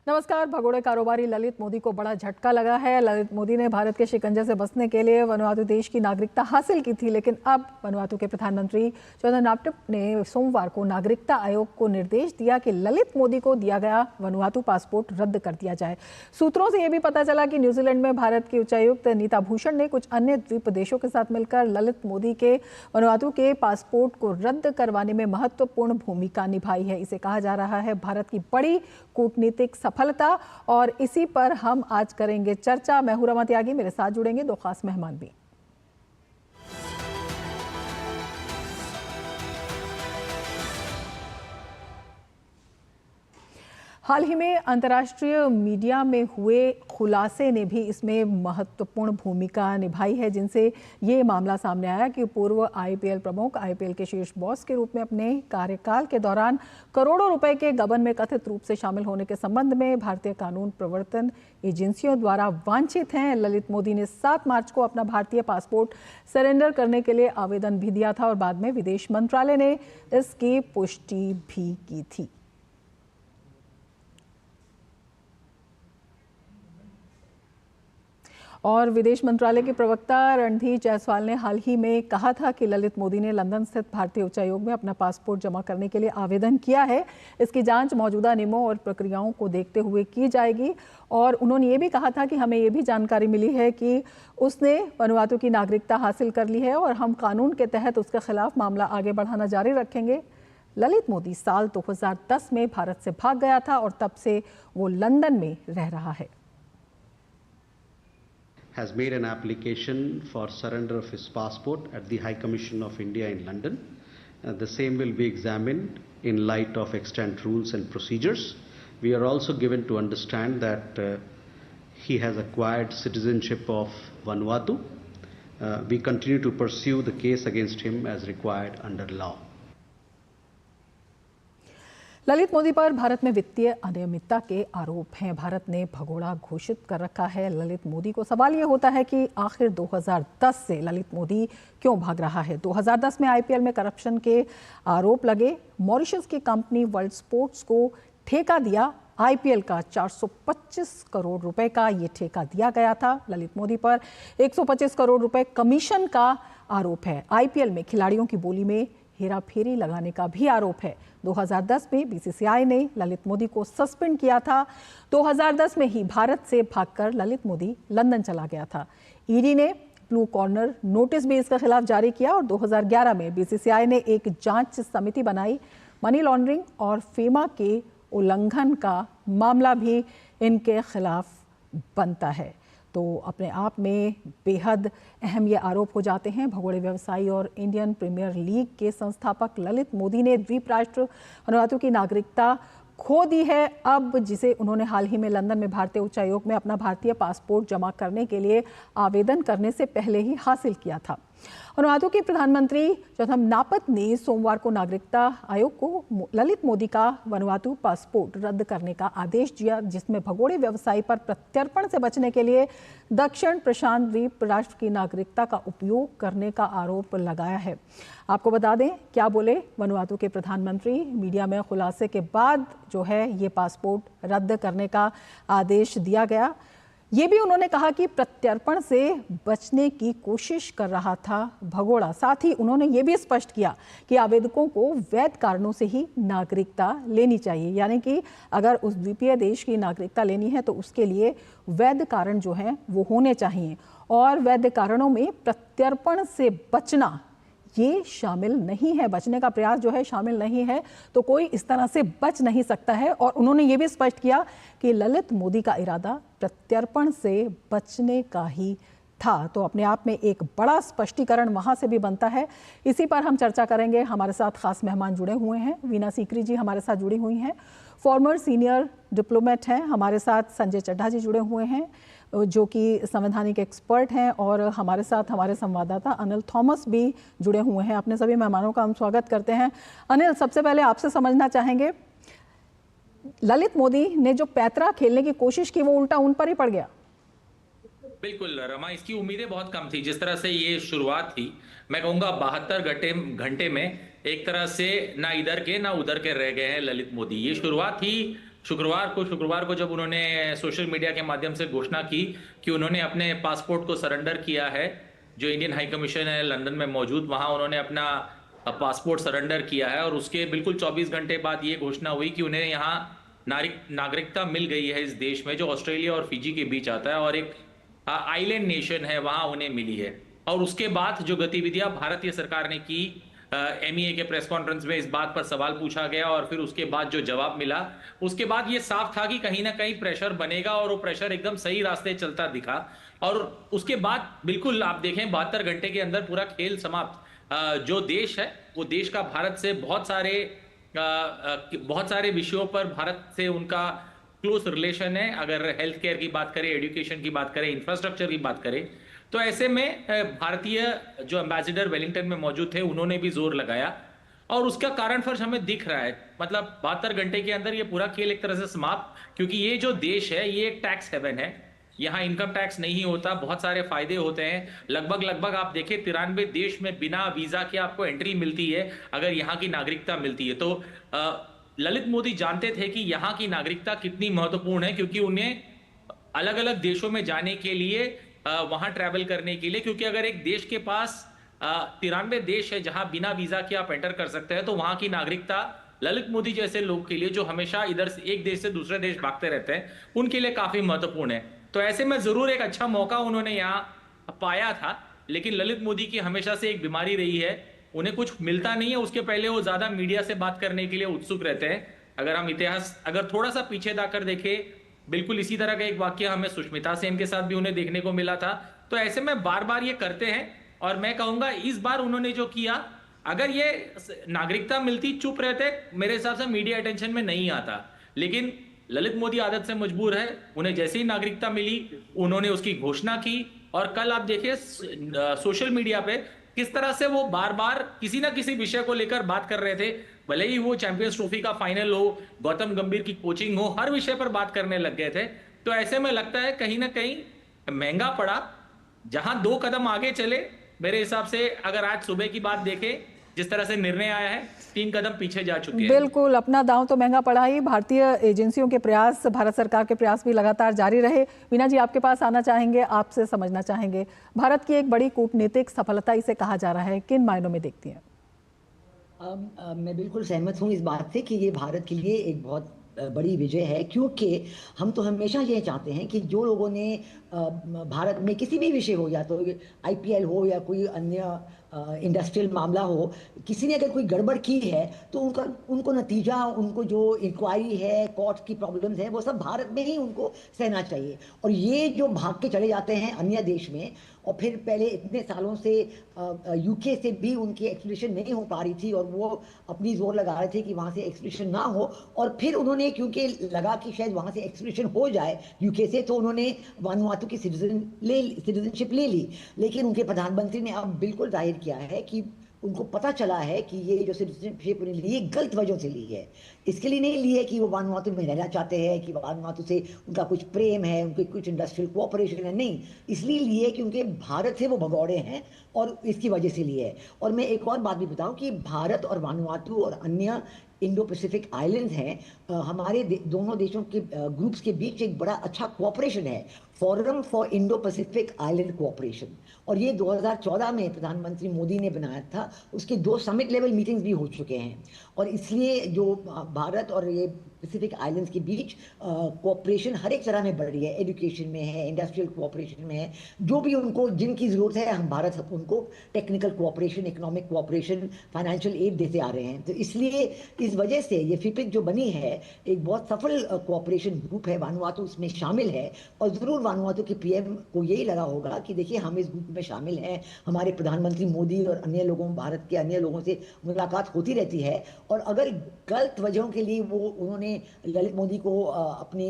नमस्कार। भगोड़े कारोबारी ललित मोदी को बड़ा झटका लगा है। ललित मोदी ने भारत के शिकंजे से बचने के लिए वनुआतु देश की नागरिकता हासिल की थी, लेकिन अब वनुआतु के प्रधानमंत्री जोनाथन नापटप ने सोमवार को नागरिकता आयोग को निर्देश दिया कि ललित मोदी को दिया गया वनुआतु पासपोर्ट रद्द कर दिया जाए। सूत्रों से यह भी पता चला कि न्यूजीलैंड में भारत की उच्चायुक्त नीता भूषण ने कुछ अन्य द्वीप देशों के साथ मिलकर ललित मोदी के वनुआतु के पासपोर्ट को रद्द करवाने में महत्वपूर्ण भूमिका निभाई है। इसे कहा जा रहा है भारत की बड़ी कूटनीतिक सफलता, और इसी पर हम आज करेंगे चर्चा। मैं हूं रमा त्यागी, मेरे साथ जुड़ेंगे दो खास मेहमान भी। हाल ही में अंतर्राष्ट्रीय मीडिया में हुए खुलासे ने भी इसमें महत्वपूर्ण भूमिका निभाई है, जिनसे ये मामला सामने आया कि पूर्व आईपीएल प्रमुख आईपीएल के शीर्ष बॉस के रूप में अपने कार्यकाल के दौरान करोड़ों रुपए के गबन में कथित रूप से शामिल होने के संबंध में भारतीय कानून प्रवर्तन एजेंसियों द्वारा वांछित हैं। ललित मोदी ने 7 मार्च को अपना भारतीय पासपोर्ट सरेंडर करने के लिए आवेदन भी दिया था और बाद में विदेश मंत्रालय ने इसकी पुष्टि भी की थी। और विदेश मंत्रालय के प्रवक्ता रणधीर जायसवाल ने हाल ही में कहा था कि ललित मोदी ने लंदन स्थित भारतीय उच्चायोग में अपना पासपोर्ट जमा करने के लिए आवेदन किया है। इसकी जांच मौजूदा नियमों और प्रक्रियाओं को देखते हुए की जाएगी। और उन्होंने ये भी कहा था कि हमें ये भी जानकारी मिली है कि उसने वनुआतु की नागरिकता हासिल कर ली है और हम कानून के तहत उसके खिलाफ मामला आगे बढ़ाना जारी रखेंगे। ललित मोदी साल 2010 में भारत से भाग गया था और तब से वो लंदन में रह रहा है। Has made an application for surrender of his passport at the High Commission of India in London. The same will be examined in light of extant rules and procedures. We are also given to understand that he has acquired citizenship of Vanuatu. We continue to pursue the case against him as required under law. Lalit Modi पर भारत में वित्तीय अनियमितता के आरोप हैं। भारत ने भगोड़ा घोषित कर रखा है ललित मोदी को। सवाल ये होता है कि आखिर 2010 से ललित मोदी क्यों भाग रहा है। 2010 में आईपीएल में करप्शन के आरोप लगे। मॉरिशस की कंपनी वर्ल्ड स्पोर्ट्स को ठेका दिया। आईपीएल का 425 करोड़ रुपए का ये ठेका दिया गया था। ललित मोदी पर 125 करोड़ रुपए कमीशन का आरोप है। आईपीएल में खिलाड़ियों की बोली में हेराफेरी लगाने का भी आरोप है। 2010 में बीसीसीआई ने ललित मोदी को सस्पेंड किया था। 2010 में ही भारत से भागकर ललित मोदी लंदन चला गया था। ईडी ने ब्लू कॉर्नर नोटिस भी इसके खिलाफ जारी किया और 2011 में बीसीसीआई ने एक जांच समिति बनाई। मनी लॉन्ड्रिंग और फेमा के उल्लंघन का मामला भी इनके खिलाफ बनता है। तो अपने आप में बेहद अहम ये आरोप हो जाते हैं। भगोड़े व्यवसायी और इंडियन प्रीमियर लीग के संस्थापक ललित मोदी ने द्वीप राष्ट्र वनुआतु की नागरिकता खो दी है, अब जिसे उन्होंने हाल ही में लंदन में भारतीय उच्चायोग में अपना भारतीय पासपोर्ट जमा करने के लिए आवेदन करने से पहले ही हासिल किया था। वनुआतु के प्रधानमंत्री जोनाथन नापट ने सोमवार को नागरिकता आयोग को ललित मोदी का वनुआतु पासपोर्ट रद्द करने का आदेश दिया, जिसमें भगोड़े व्यवसायी पर प्रत्यर्पण से बचने के लिए दक्षिण प्रशांत द्वीप राष्ट्र की नागरिकता का उपयोग करने का आरोप लगाया है। आपको बता दें क्या बोले वनुआतु के प्रधानमंत्री। मीडिया में खुलासे के बाद जो है ये पासपोर्ट रद्द करने का आदेश दिया गया। ये भी उन्होंने कहा कि प्रत्यर्पण से बचने की कोशिश कर रहा था भगोड़ा। साथ ही उन्होंने ये भी स्पष्ट किया कि आवेदकों को वैध कारणों से ही नागरिकता लेनी चाहिए, यानी कि अगर उस द्वीपीय देश की नागरिकता लेनी है तो उसके लिए वैध कारण जो है वो होने चाहिए। और वैध कारणों में प्रत्यर्पण से बचना ये शामिल नहीं है। बचने का प्रयास जो है शामिल नहीं है, तो कोई इस तरह से बच नहीं सकता है। और उन्होंने ये भी स्पष्ट किया कि ललित मोदी का इरादा प्रत्यर्पण से बचने का ही था। तो अपने आप में एक बड़ा स्पष्टीकरण वहां से भी बनता है। इसी पर हम चर्चा करेंगे। हमारे साथ खास मेहमान जुड़े हुए हैं। वीना सीकरी जी हमारे साथ जुड़ी हुई हैं, फॉर्मर सीनियर डिप्लोमेट हैं। हमारे साथ संजय चड्ढा जी जुड़े हुए हैं जो कि संवैधानिक एक्सपर्ट हैं, और हमारे साथ हमारे संवाददाता अनिल थॉमस भी जुड़े हुए हैं। अपने सभी मेहमानों का हम स्वागत करते हैं। अनिल, सबसे पहले आपसे समझना चाहेंगे, ललित मोदी ने जो पैतरा खेलने की कोशिश की वो उल्टा उन पर ही पड़ गया। बिल्कुल रमा, इसकी उम्मीदें बहुत कम थी। जिस तरह से ये शुरुआत थी, मैं कहूंगा 72 घंटे में एक तरह से ना इधर के ना उधर के रह गए हैं ललित मोदी। ये शुरुआत ही शुक्रवार को जब उन्होंने सोशल मीडिया के माध्यम से घोषणा की कि उन्होंने अपने पासपोर्ट को सरेंडर किया है, जो इंडियन हाई कमीशन है लंदन में मौजूद, वहां उन्होंने अपना पासपोर्ट सरेंडर किया है, और उसके बिल्कुल 24 घंटे बाद ये घोषणा हुई कि उन्हें यहाँ नागरिकता मिल गई है इस देश में, जो ऑस्ट्रेलिया और फिजी के बीच आता है और एक आइलैंड नेशन है, वहां उन्हें मिली है। और उसके बाद जो गतिविधियां भारतीय सरकार ने की, एमईए के प्रेस कॉन्फ्रेंस में इस बात पर सवाल पूछा गया और फिर उसके बाद जो जवाब मिला, उसके बाद ये साफ था कि कहीं ना कहीं प्रेशर बनेगा, और वो प्रेशर एकदम सही रास्ते चलता दिखा। और उसके बाद बिल्कुल आप देखें 72 घंटे के अंदर पूरा खेल समाप्त। जो देश है वो देश का भारत से बहुत सारे विषयों पर भारत से उनका क्लोज रिलेशन है। अगर हेल्थ केयर की बात करें, एजुकेशन की बात करें, इंफ्रास्ट्रक्चर की बात करें, तो ऐसे में भारतीय जो एम्बेसडर वेलिंगटन में मौजूद थे उन्होंने भी जोर लगाया, और उसका कारण फर्ज हमें दिख रहा है। मतलब 72 घंटे के अंदर ये पूरा खेल एक तरह से समाप्त, क्योंकि ये जो देश है ये एक टैक्स हेवन है, यहाँ इनकम टैक्स नहीं होता, बहुत सारे फायदे होते हैं। लगभग आप देखें 93 देश में बिना वीजा के आपको एंट्री मिलती है अगर यहाँ की नागरिकता मिलती है। तो ललित मोदी जानते थे कि यहाँ की नागरिकता कितनी महत्वपूर्ण है, क्योंकि उन्हें अलग अलग देशों में जाने के लिए, वहां ट्रैवल करने के लिए, क्योंकि अगर एक देश के पास 93 देश है जहां बिना वीजा के आप एंटर कर सकते हैं, तो वहां की नागरिकता ललित मोदी जैसे लोग के लिए, जो हमेशा इधर से एक देश से दूसरे देश भागते रहते हैं, उनके लिए काफी महत्वपूर्ण है। तो ऐसे में जरूर एक अच्छा मौका उन्होंने यहाँ पाया था, लेकिन ललित मोदी की हमेशा से एक बीमारी रही है, उन्हें कुछ मिलता नहीं है उसके पहले वो ज्यादा मीडिया से बात करने के लिए उत्सुक रहते हैं। अगर हम इतिहास अगर थोड़ा सा पीछे जाकर देखें, बिल्कुल इसी तरह का एक वाक्य हमें सुष्मिता सेन के साथ भी उन्हें देखने को मिला था। तो ऐसे में बार बार ये करते हैं, और मैं कहूंगा इस बार उन्होंने जो किया, अगर ये नागरिकता मिलती, चुप रहते, मेरे हिसाब से मीडिया अटेंशन में नहीं आता। लेकिन ललित मोदी आदत से मजबूर है, उन्हें जैसे ही नागरिकता मिली उन्होंने उसकी घोषणा की, और कल आप देखिए सोशल मीडिया पे किस तरह से वो बार बार किसी ना किसी विषय को लेकर बात कर रहे थे, भले ही वो चैंपियंस ट्रॉफी का फाइनल हो, गौतम गंभीर की कोचिंग हो, हर विषय पर बात करने लग गए थे। तो ऐसे में लगता है कहीं ना कहीं महंगा पड़ा, जहां 2 कदम आगे चले, मेरे हिसाब से अगर आज सुबह की बात देखें जिस तरह से निर्णय आया है, 3 कदम पीछे जा चुके हैं। बिल्कुल, अपना दांव तो महंगा पड़ा ही। भारतीय एजेंसियों के प्रयास, भारत सरकार के प्रयास भी लगातार जारी रहे। वीना जी, आपके पास आना चाहेंगे, आपसे समझना चाहेंगे, भारत की एक बड़ी कूटनीतिक सफलता इसे कहा जा रहा है, किन मायनों में देखती हैं? मैं बिल्कुल सहमत हूँ इस बात से कि ये भारत के लिए एक बहुत बड़ी विजय है, क्योंकि हम तो हमेशा ये चाहते हैं कि जो लोगों ने भारत में किसी भी विषय हो, या तो आईपीएल हो या कोई अन्य इंडस्ट्रियल मामला हो, किसी ने अगर कोई गड़बड़ की है तो उनको नतीजा, उनको जो इंक्वायरी है, कोर्ट की प्रॉब्लम्स है, वो सब भारत में ही उनको सहना चाहिए। और ये जो भाग के चले जाते हैं अन्य देश में, और फिर पहले इतने सालों से यूके से भी उनकी एक्सट्रेडिशन नहीं हो पा रही थी, और वो अपनी जोर लगा रहे थे कि वहाँ से एक्सट्रेडिशन ना हो, और फिर उन्होंने, क्योंकि लगा कि शायद वहाँ से एक्सट्रेडिशन हो जाए यूके से, तो उन्होंने वानुआतू की सिटीजनशिप ले ली। लेकिन उनके प्रधानमंत्री ने अब बिल्कुल जाहिर किया है कि उनको पता चला है कि ये जो सिटीजनशिप उन्हें ली है गलत वजह से ली है। इसके लिए नहीं ली है कि वो वानुआतू में रहना चाहते हैं, कि वानुआतू से उनका कुछ प्रेम है, उनके कुछ इंडस्ट्रियल कोऑपरेशन है, नहीं, इसलिए लिए कि उनके भारत से वो भगौड़े हैं और इसकी वजह से लिए है। और मैं एक और बात भी बताऊं कि भारत और वानुआतू और अन्य इंडो पैसिफिक आइलैंड्स हैं, हमारे दोनों देशों के ग्रुप्स के बीच एक बड़ा अच्छा कोऑपरेशन है, forum for Indo Pacific island cooperation, और ये 2014 में प्रधानमंत्री मोदी ने बनाया था। उसके 2 समिट लेवल मीटिंग्स भी हो चुके हैं, और इसलिए जो भारत और ये पैसिफिक आइलैंड्स के बीच कोऑपरेशन हर एक तरह में बढ़ रही है, एजुकेशन में है, इंडस्ट्रियल कोऑपरेशन में है, जो भी उनको जिनकी ज़रूरत है, हम भारत उनको technical cooperation, economic cooperation, financial aid देते आ रहे हैं। तो इसलिए इस वजह से ये फिपिक जो बनी है एक बहुत सफल कोऑपरेशन ग्रुप है, वानुआतू उसमें शामिल है, और ज़रूर वानुआतू के पीएम को यही लगा होगा कि देखिए हम इस ग्रुप में शामिल हैं, हमारे प्रधानमंत्री मोदी और अन्य लोगों, भारत के अन्य लोगों से मुलाकात होती रहती है, और अगर गलत वजहों के लिए वो उन्होंने ललित मोदी को अपनी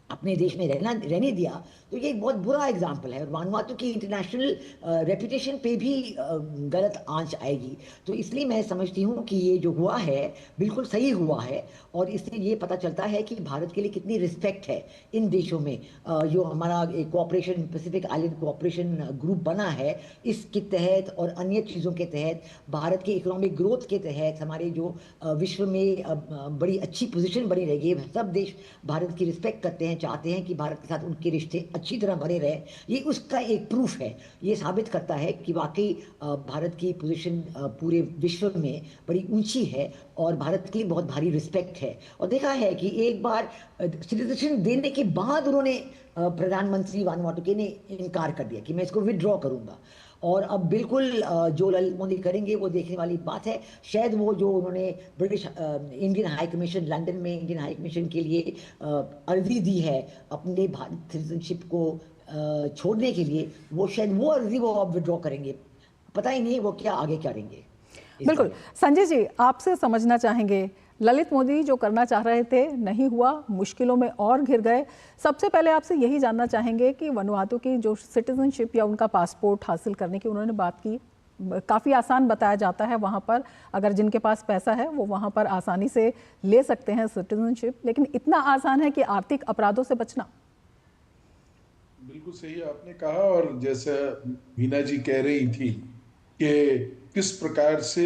अपने देश में रहने दिया, तो ये एक बहुत बुरा एग्जाम्पल है और वानुआतू की इंटरनेशनल रेपुटेशन पे भी गलत आंच आएगी। तो इसलिए मैं समझती हूँ कि ये जो हुआ है बिल्कुल सही हुआ है, और इससे ये पता चलता है कि भारत के लिए कितनी रिस्पेक्ट है इन देशों में। जो हमारा एक cooperation, Pacific island cooperation group बना है, इसके तहत और अन्य चीज़ों के तहत, भारत के इकोनॉमिक ग्रोथ के तहत हमारे जो विश्व में बड़ी अच्छी पोजीशन बनी रहेगी। सब देश भारत की रिस्पेक्ट करते हैं, चाहते हैं कि भारत के साथ उनके रिश्ते अच्छी तरह बने रहे। ये उसका एक प्रूफ है, ये साबित करता है कि वाकई भारत की पोजीशन पूरे विश्व में बड़ी ऊंची है और भारत के लिए बहुत भारी रिस्पेक्ट है। और देखा है कि एक बार सिटीजनशिप देने के बाद उन्होंने प्रधानमंत्री वानुआतू ने इनकार कर दिया कि मैं इसको विड्रॉ करूंगा। और अब बिल्कुल जो ललित मोदी करेंगे वो देखने वाली बात है। शायद वो जो उन्होंने British Indian high commission, London में इंडियन हाई कमीशन के लिए अर्जी दी है अपने भारत सिटीजनशिप को छोड़ने के लिए, वो शायद वो अर्जी वो अब विड्रॉ करेंगे। पता ही नहीं वो क्या आगे करेंगे। बिल्कुल। संजय जी, आपसे समझना चाहेंगे, ललित मोदी जो करना चाह रहे थे नहीं हुआ, मुश्किलों में और घिर गए। सबसे पहले आपसे यही जानना चाहेंगे कि वनुआतू की जो सिटीजनशिप या उनका पासपोर्ट हासिल करने की उन्होंने बात की, काफ़ी आसान बताया जाता है वहाँ पर, अगर जिनके पास पैसा है वो वहाँ पर आसानी से ले सकते हैं सिटीजनशिप, लेकिन इतना आसान है कि आर्थिक अपराधों से बचना? बिल्कुल सही आपने कहा, और जैसे वीना जी कह रही थी कि किस प्रकार से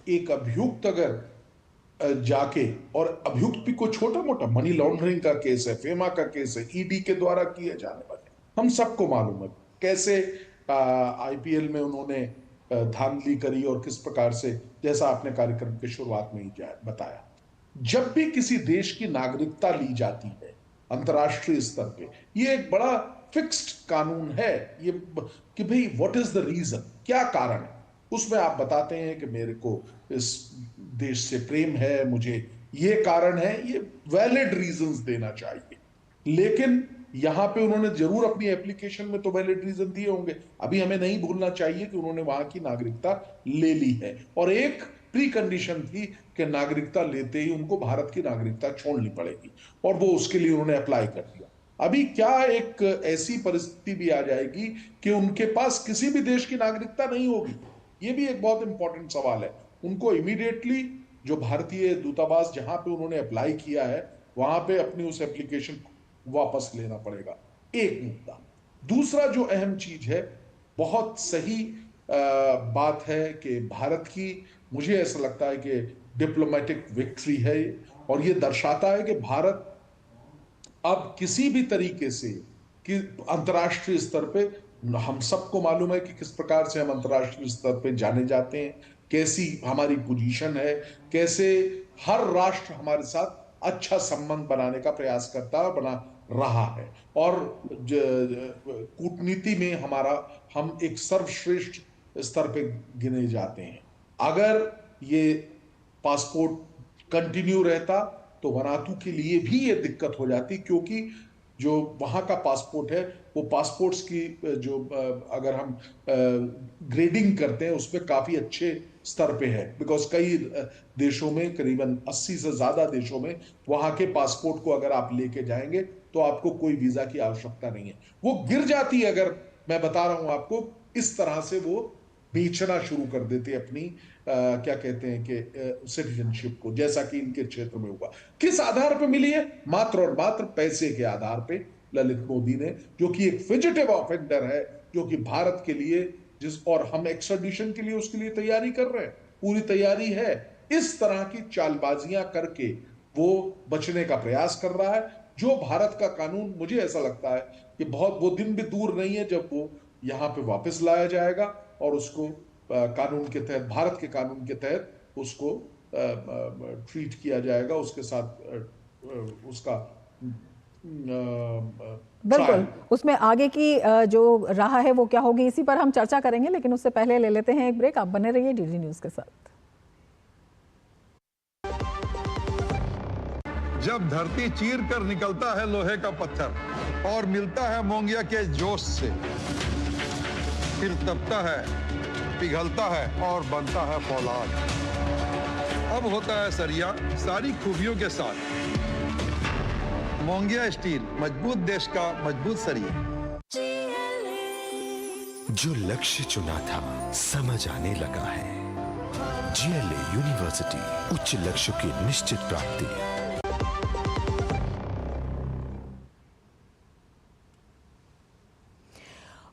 एक अभियुक्त अगर जाके, और अभियुक्त भी कोई छोटा मोटा मनी लॉन्ड्रिंग का केस है, फेमा का केस है, ईडी के द्वारा किए जाने वाले, हम सबको मालूम है कैसे आईपीएल में उन्होंने धांधली करी और किस प्रकार से, जैसा आपने कार्यक्रम के शुरुआत में ही बताया। जब भी किसी देश की नागरिकता ली जाती है अंतर्राष्ट्रीय स्तर पे, ये एक बड़ा फिक्स्ड कानून है ये कि भाई व्हाट इज द रीजन, क्या कारण है। उसमें आप बताते हैं कि मेरे को इस देश से प्रेम है, मुझे ये कारण है, ये वैलिड रीजंस देना चाहिए। लेकिन यहां पे उन्होंने जरूर अपनी एप्लीकेशन में तो वैलिड रीजन दिए होंगे। अभी हमें नहीं भूलना चाहिए कि उन्होंने वहां की नागरिकता ले ली है, और एक प्री कंडीशन थी कि नागरिकता लेते ही उनको भारत की नागरिकता छोड़नी पड़ेगी, और वो उसके लिए उन्होंने अप्लाई कर दिया। अभी क्या एक ऐसी परिस्थिति भी आ जाएगी कि उनके पास किसी भी देश की नागरिकता नहीं होगी? ये भी एक बहुत इंपॉर्टेंट सवाल है। उनको इमीडिएटली जो भारतीय दूतावास जहां पे उन्होंने अप्लाई किया है वहां पे अपनी उस एप्लीकेशन वापस लेना पड़ेगा, एक मुद्दा। दूसरा जो अहम चीज है, बहुत सही बात है कि भारत की, मुझे ऐसा लगता है कि डिप्लोमेटिक विक्ट्री है, और ये दर्शाता है कि भारत अब किसी भी तरीके से कि अंतर्राष्ट्रीय स्तर पे, हम सबको मालूम है कि किस प्रकार से हम अंतर्राष्ट्रीय स्तर पे जाने जाते हैं, कैसी हमारी पोजीशन है, कैसे हर राष्ट्र हमारे साथ अच्छा संबंध बनाने का प्रयास करता है, बना रहा है, और कूटनीति में हम एक सर्वश्रेष्ठ स्तर पे गिने जाते हैं। अगर ये पासपोर्ट कंटिन्यू रहता तो वनुआतू के लिए भी ये दिक्कत हो जाती, क्योंकि जो वहां का पासपोर्ट है वो पासपोर्ट्स की जो अगर हम ग्रेडिंग करते हैं उसमें काफी अच्छे स्तर पे है, बिकॉज कई देशों में, करीबन 80 से ज्यादा देशों में, वहां के पासपोर्ट को अगर आप लेके जाएंगे तो आपको कोई वीजा की आवश्यकता नहीं है। वो गिर जाती है, अगर मैं बता रहा हूं आपको, इस तरह से वो बेचना शुरू कर देते अपनी क्या कहते हैं कि सिटीजनशिप को, जैसा कि इनके क्षेत्र में हुआ। किस आधार पे मिली है? मात्र और मात्र पैसे के आधार पे ललित मोदी ने, जो कि एक फिजिटिव ऑफेंडर है, जो कि भारत के लिए और हम एक्स्ट्राडिशन के लिए उसके लिए तैयारी कर रहे हैं, पूरी तैयारी है। इस तरह की चालबाजियां करके वो बचने का प्रयास कर रहा है। जो भारत का कानून, मुझे ऐसा लगता है कि बहुत वो दिन भी दूर नहीं है जब वो यहां पे वापस लाया जाएगा और उसको कानून के तहत, भारत के कानून के तहत उसको ट्रीट किया जाएगा, उसके साथ उसका बिल्कुल, उसमें आगे की जो राह है वो क्या होगी, इसी पर हम चर्चा करेंगे, लेकिन उससे पहले ले लेते हैं एक ब्रेक। आप बने रहिए डीडी न्यूज के साथ। जब धरती चीर कर निकलता है लोहे का पत्थर और मिलता है मोंगिया के जोश से, फिर तपता है, पिघलता है और बनता है फौलाद। अब होता है सरिया सारी खूबियों के साथ, मोंगिया स्टील, मजबूत देश का मजबूत सरिया। जो लक्ष्य चुना था समझ आने लगा है। जीएलए यूनिवर्सिटी, उच्च लक्ष्य की निश्चित प्राप्ति।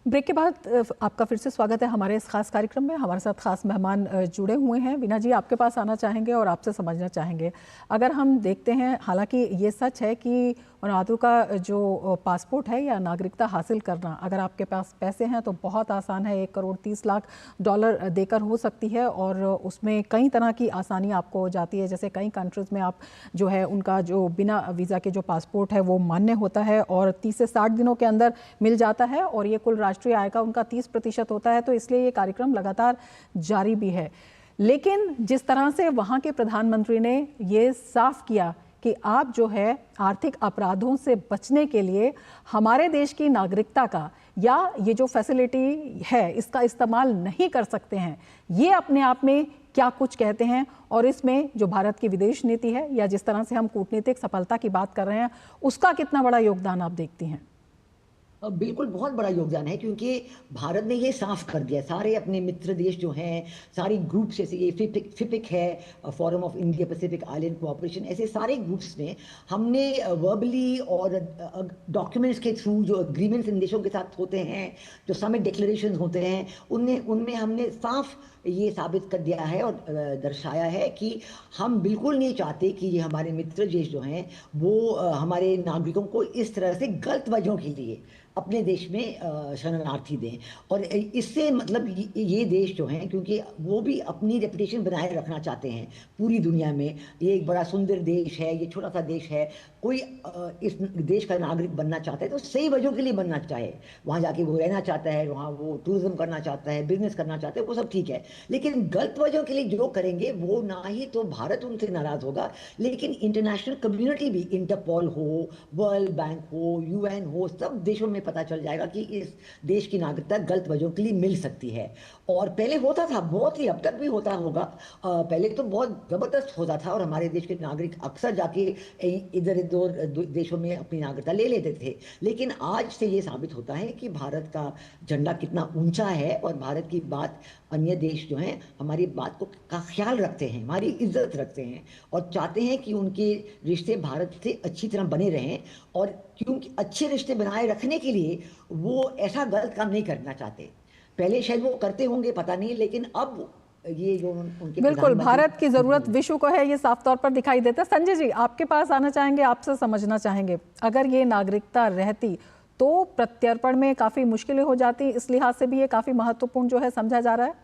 ब्रेक के बाद आपका फिर से स्वागत है हमारे इस खास कार्यक्रम में। हमारे साथ खास मेहमान जुड़े हुए हैं। वीना जी, आपके पास आना चाहेंगे और आपसे समझना चाहेंगे, अगर हम देखते हैं, हालांकि ये सच है कि वनातु का जो पासपोर्ट है या नागरिकता हासिल करना, अगर आपके पास पैसे हैं तो बहुत आसान है। 1,30,00,000 देकर हो सकती है और उसमें कई तरह की आसानी आपको हो जाती है। जैसे कई कंट्रीज़ में आप जो है उनका जो बिना वीज़ा के जो पासपोर्ट है वो मान्य होता है और 30 से 60 दिनों के अंदर मिल जाता है और ये कुल राष्ट्रीय आय का उनका 30% होता है। तो इसलिए ये कार्यक्रम लगातार जारी भी है। लेकिन जिस तरह से वहाँ के प्रधानमंत्री ने ये साफ किया कि आप जो है आर्थिक अपराधों से बचने के लिए हमारे देश की नागरिकता का या ये जो फैसिलिटी है इसका इस्तेमाल नहीं कर सकते हैं, ये अपने आप में क्या कुछ कहते हैं। और इसमें जो भारत की विदेश नीति है या जिस तरह से हम कूटनीतिक सफलता की बात कर रहे हैं, उसका कितना बड़ा योगदान आप देखती हैं? बिल्कुल बहुत बड़ा योगदान है, क्योंकि भारत ने ये साफ कर दिया, सारे अपने मित्र देश जो हैं, सारी ग्रुप्स, जैसे ये फिपिक है, forum of India Pacific island cooperation, ऐसे सारे ग्रुप्स में हमने वर्बली और डॉक्यूमेंट्स के थ्रू जो एग्रीमेंट्स इन देशों के साथ होते हैं, जो समिट डिक्लेरेशन होते हैं, उनमें हमने साफ ये साबित कर दिया है और दर्शाया है कि हम बिल्कुल नहीं चाहते कि ये हमारे मित्र देश जो हैं वो हमारे नागरिकों को इस तरह से गलत वजहों के लिए अपने देश में शरणार्थी दें। और इससे मतलब ये देश जो हैं, क्योंकि वो भी अपनी रेपुटेशन बनाए रखना चाहते हैं पूरी दुनिया में, ये एक बड़ा सुंदर देश है, ये छोटा सा देश है, कोई इस देश का नागरिक बनना चाहता है तो सही वजहों के लिए बनना चाहे, वहाँ जाके वो रहना चाहता है, वहाँ वो टूरिज्म करना चाहता है, बिजनेस करना चाहता है, वो सब ठीक है। लेकिन गलत वजहों के लिए जो करेंगे वो ना ही तो भारत उनसे नाराज होगा, लेकिन इंटरनेशनल कम्युनिटी भी, इंटरपोल हो, वर्ल्ड बैंक हो, UN हो, सब देशों में पता चल जाएगा कि इस देश की नागरिकता गलत वजहों के लिए मिल सकती है। और पहले होता था, बहुत ही, अब तक भी होता होगा, पहले तो बहुत जबरदस्त होता था और हमारे देश के नागरिक अक्सर जाके इधर उधर देशों में अपनी नागरिकता ले लेते थे। लेकिन आज से ये साबित होता है कि भारत का झंडा कितना ऊंचा है और भारत की बात, अन्य देश जो हैं हमारी बात का ख्याल रखते हैं, हमारी इज्जत रखते हैं और चाहते हैं कि उनके रिश्ते भारत से अच्छी तरह बने रहें। और क्योंकि अच्छे रिश्ते बनाए रखने के लिए वो ऐसा गलत काम नहीं करना चाहते। पहले शायद वो करते होंगे, पता नहीं, लेकिन अब ये जो उनके बिल्कुल भारत की जरूरत विश्व को है, ये साफ तौर पर दिखाई देता है। संजय जी, आपके पास आना चाहेंगे, आपसे समझना चाहेंगे, अगर ये नागरिकता रहती तो प्रत्यर्पण में काफी मुश्किलें हो जाती, इस लिहाज से भी ये काफी महत्वपूर्ण जो है समझा जा रहा है।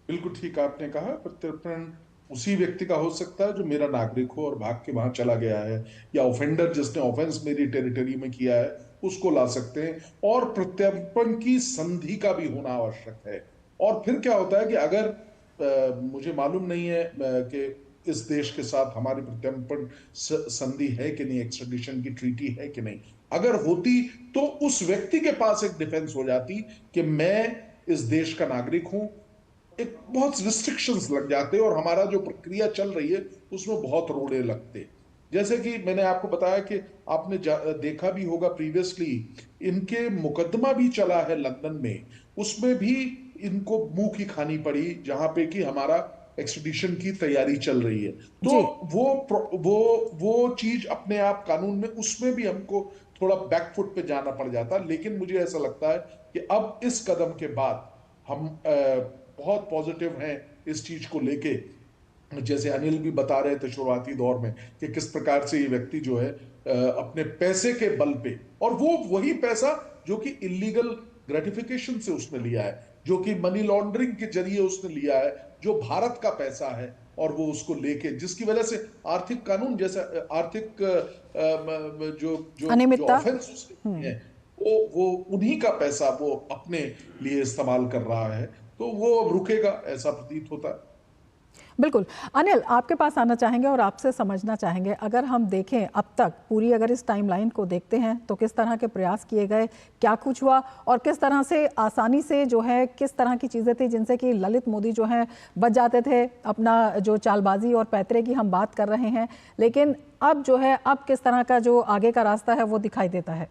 बिल्कुल ठीक आपने कहा, प्रत्यर्पण उसी व्यक्ति का हो सकता है जो मेरा नागरिक हो और भाग के वहां चला गया है, या ऑफेंडर जिसने ऑफेंस मेरी टेरिटरी में किया है उसको ला सकते हैं। और प्रत्यर्पण की संधि का भी होना आवश्यक है। और फिर क्या होता है कि अगर मुझे मालूम नहीं है कि इस देश के साथ हमारी प्रत्यर्पण संधि है कि नहीं, एक्स्ट्राडिशन की ट्रीटी है कि नहीं, अगर होती तो उस व्यक्ति के पास एक डिफेंस हो जाती कि मैं इस देश का नागरिक हूं। एक बहुत रिस्ट्रिक्शंस लग जाते और हमारा जो प्रक्रिया चल रही है उसमें बहुत रोड़े लगते। जैसे कि मैंने आपको बताया कि आपने देखा भी होगा प्रीवियसली, इनके मुकदमा भी चला है लंदन में, उसमें भी इनको मुंह की खानी पड़ी, जहां पे कि हमारा एक्सट्रेडिशन की तैयारी चल रही है। तो वो चीज अपने आप कानून में, उसमें भी हमको थोड़ा बैकफुट पे जाना पड़ जाता। लेकिन मुझे ऐसा लगता है कि अब इस कदम के बाद हम बहुत पॉजिटिव हैं इस चीज को लेके। जैसे अनिल भी बता रहे थे शुरुआती दौर में कि किस प्रकार से ये व्यक्ति जो है अपने पैसे के बल पे, और वो वही पैसा जो कि इलीगल ग्रेटिफिकेशन से उसने लिया है, जो कि मनी लॉन्ड्रिंग के जरिए उसने लिया है, जो भारत का पैसा है, और वो उसको लेके, जिसकी वजह से आर्थिक कानून जैसा आर्थिक जो ऑफेंस है वो उन्हीं का पैसा वो अपने लिए इस्तेमाल कर रहा है। तो वो अब रुकेगा, ऐसा प्रतीत होता है। बिल्कुल। अनिल, आपके पास आना चाहेंगे और आपसे समझना चाहेंगे, अगर हम देखें अब तक पूरी, अगर इस टाइमलाइन को देखते हैं तो किस तरह के प्रयास किए गए, क्या कुछ हुआ और किस तरह से आसानी से जो है किस तरह की चीज़ें थी जिनसे कि ललित मोदी जो है बच जाते थे। अपना जो चालबाजी और पैतरे की हम बात कर रहे हैं, लेकिन अब जो है अब किस तरह का जो आगे का रास्ता है वो दिखाई देता है।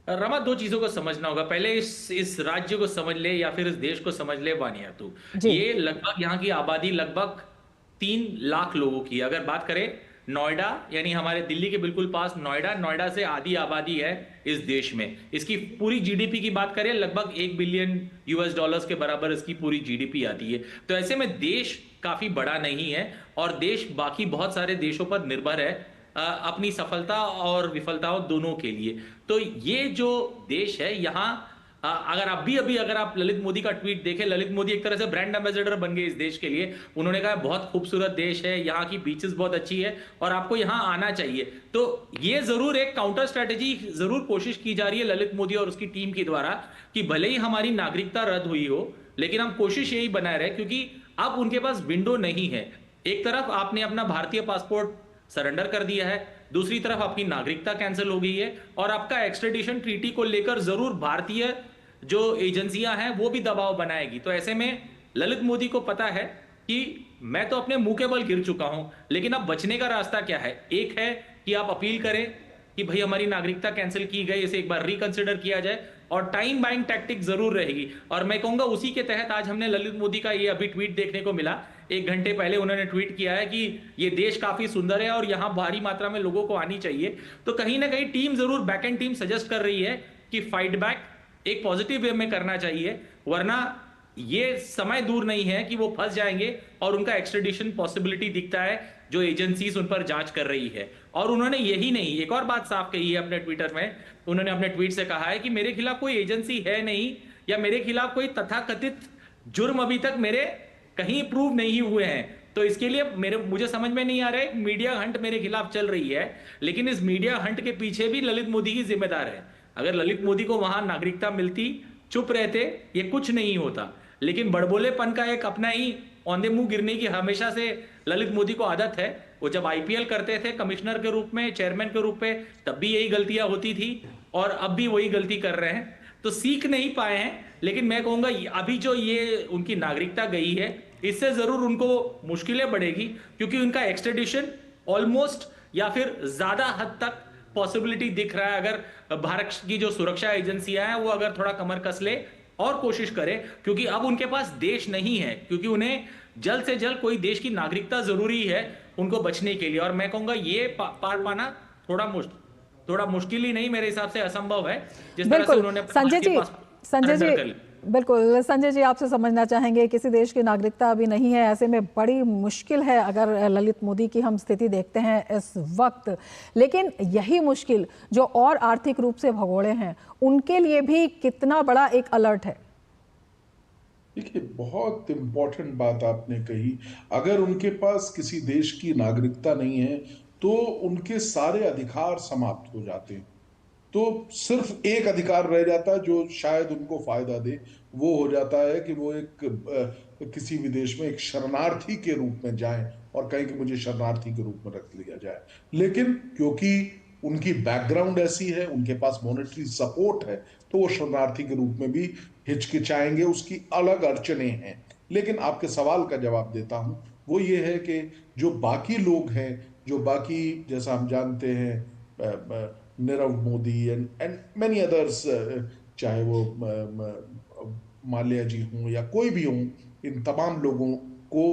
रमा, दो चीजों को समझना होगा। पहले इस राज्य को समझ ले या फिर इस देश को समझ ले वानिया तू। ये लगभग यहाँ की आबादी लगभग 3 लाख लोगों की। अगर बात करें नोएडा, यानी हमारे दिल्ली के बिल्कुल पास नोएडा से आधी आबादी है इस देश में। इसकी पूरी जीडीपी की बात करें लगभग $1 बिलियन के बराबर इसकी पूरी जीडीपी आती है। तो ऐसे में देश काफी बड़ा नहीं है और देश बाकी बहुत सारे देशों पर निर्भर है अपनी सफलता और विफलताओं दोनों के लिए। तो ये जो देश है यहाँ अगर आप ललित मोदी का ट्वीट देखें, ललित मोदी एक तरह से ब्रांड एम्बेसडर बन गए इस देश के लिए। उन्होंने कहा बहुत खूबसूरत देश है, यहाँ की बीचेस बहुत अच्छी है और आपको यहाँ आना चाहिए। तो ये जरूर एक काउंटर स्ट्रेटेजी जरूर कोशिश की जा रही है ललित मोदी और उसकी टीम के द्वारा कि भले ही हमारी नागरिकता रद्द हुई हो लेकिन हम कोशिश यही बनाए रहे, क्योंकि अब उनके पास विंडो नहीं है। एक तरफ आपने अपना भारतीय पासपोर्ट सरेंडर कर दिया है, दूसरी तरफ आपकी नागरिकता कैंसिल हो गई है और आपका एक्सट्रेडिशन ट्रीटी को लेकर जरूर भारतीय जो एजेंसियां हैं वो भी दबाव बनाएगी। तो ऐसे में ललित मोदी को पता है कि मैं तो अपने मुंह के बल गिर चुका हूं, लेकिन अब बचने का रास्ता क्या है। एक है कि आप अपील करें कि भाई हमारी नागरिकता कैंसिल की गई, इसे एक बार रिकंसिडर किया जाए, और टाइम बाइंग टैक्टिक जरूर रहेगी। और मैं कहूंगा उसी के तहत आज हमने ललित मोदी का ये अभी ट्वीट देखने को मिला। 1 घंटे पहले उन्होंने ट्वीट किया है कि ये देश काफी सुंदर है और यहां भारी मात्रा में लोगों को आनी चाहिए। तो कहीं ना कहीं टीम जरूर बैकएंड टीम सजेस्ट कर रही है कि फाइट बैक एक पॉजिटिव वे में करना चाहिए, वरना ये समय दूर नहीं है कि वो फंस जाएंगे और उनका एक्सट्रेडिशन पॉसिबिलिटी दिखता है जो एजेंसीज उन पर जांच कर रही है। और उन्होंने यही नहीं, एक और बात साफ कही है अपने ट्विटर में। उन्होंने अपने ट्वीट से कहा है कि मेरे खिलाफ कोई एजेंसी है नहीं या मेरे खिलाफ कोई तथाकथित जुर्म अभी तक मेरे कहीं प्रूव नहीं हुए हैं। तो इसके लिए मुझे समझ में नहीं आ रहा है, मीडिया हंट मेरे खिलाफ चल रही है, लेकिन इस मीडिया हंट के पीछे भी ललित मोदी ही जिम्मेदार है। अगर ललित मोदी को वहां नागरिकता मिलती, चुप रहते, ये कुछ नहीं होता। लेकिन बड़बोलेपन का एक अपना ही औंधे मुंह गिरने की हमेशा से ललित मोदी को आदत है। वो जब आईपीएल करते थे कमिश्नर के रूप में, चेयरमैन के रूप में, तब भी यही गलतियां होती थी और अब भी वही गलती कर रहे हैं। तो सीख नहीं पाए हैं। लेकिन मैं कहूंगा अभी जो ये उनकी नागरिकता गई है, इससे जरूर उनको मुश्किलें बढ़ेगी, क्योंकि उनका एक्सट्रेडिशन ऑलमोस्ट या फिर ज्यादा हद तक पॉसिबिलिटी दिख रहा है। अगर भारत की जो सुरक्षा एजेंसियां हैं वो अगर थोड़ा कमर कस ले और कोशिश करें, क्योंकि अब उनके पास देश नहीं है, क्योंकि उन्हें जल्द से जल्द कोई देश की नागरिकता जरूरी है उनको बचने के लिए। और मैं कहूंगा ये पार पाना थोड़ा मुश्किल ही नहीं, मेरे हिसाब से असंभव है। जिस तरह से उन्होंने संजय जी बिल्कुल, संजय जी आपसे समझना चाहेंगे, किसी देश की नागरिकता अभी नहीं है, ऐसे में बड़ी मुश्किल है अगर ललित मोदी की हम स्थिति देखते हैं इस वक्त। लेकिन यही मुश्किल जो और आर्थिक रूप से भगोड़े हैं उनके लिए भी कितना बड़ा एक अलर्ट है। देखिए, बहुत इंपॉर्टेंट बात आपने कही। अगर उनके पास किसी देश की नागरिकता नहीं है तो उनके सारे अधिकार समाप्त हो जाते हैं। तो सिर्फ एक अधिकार रह जाता है जो शायद उनको फायदा दे, वो हो जाता है कि वो किसी विदेश में एक शरणार्थी के रूप में जाएं और कहें कि मुझे शरणार्थी के रूप में रख लिया जाए। लेकिन क्योंकि उनकी बैकग्राउंड ऐसी है, उनके पास मॉनेटरी सपोर्ट है, तो वो शरणार्थी के रूप में भी हिचकिचाएंगे। उसकी अलग अड़चने हैं। लेकिन आपके सवाल का जवाब देता हूं, वो ये है कि जो बाकी लोग हैं, जो बाकी, जैसा हम जानते हैं Nirav Modi and many others, चाहे वो माल्या जी हों या कोई भी हों, इन तमाम लोगों को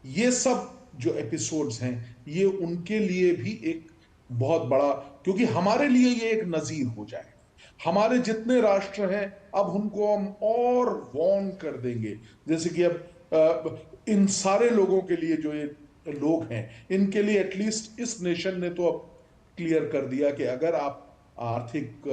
ये सब जो एपिसोड्स हैं ये उनके लिए भी एक बहुत बड़ा, क्योंकि हमारे लिए ये एक नजीर हो जाए। हमारे जितने राष्ट्र हैं अब उनको हम और वार्न कर देंगे, जैसे कि अब इन सारे लोगों के लिए जो ये लोग हैं, इनके लिए एटलीस्ट इस नेशन ने तो अब क्लियर कर दिया कि अगर आप आर्थिक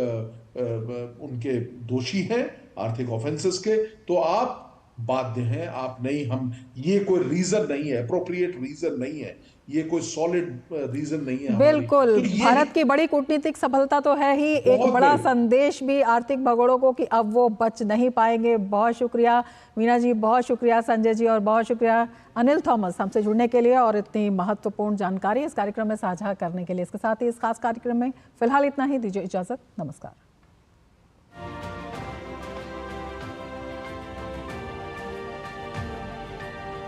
उनके दोषी हैं, आर्थिक ऑफेंसेस के, तो आप बाध्य हैं। आप नहीं, हम, ये कोई रीजन नहीं है, अप्रोप्रिएट रीजन नहीं है, ये कोई सॉलिड रीजन नहीं है हमारी। बिल्कुल, तो ये भारत की बड़ी कूटनीतिक सफलता तो है ही, एक बड़ा संदेश भी आर्थिक भगोड़ों को कि अब वो बच नहीं पाएंगे। बहुत शुक्रिया मीना जी, बहुत शुक्रिया संजय जी, और बहुत शुक्रिया अनिल थॉमस हमसे जुड़ने के लिए और इतनी महत्वपूर्ण जानकारी इस कार्यक्रम में साझा करने के लिए। इसके साथ ही इस खास कार्यक्रम में फिलहाल इतना ही, दीजिए इजाजत, नमस्कार।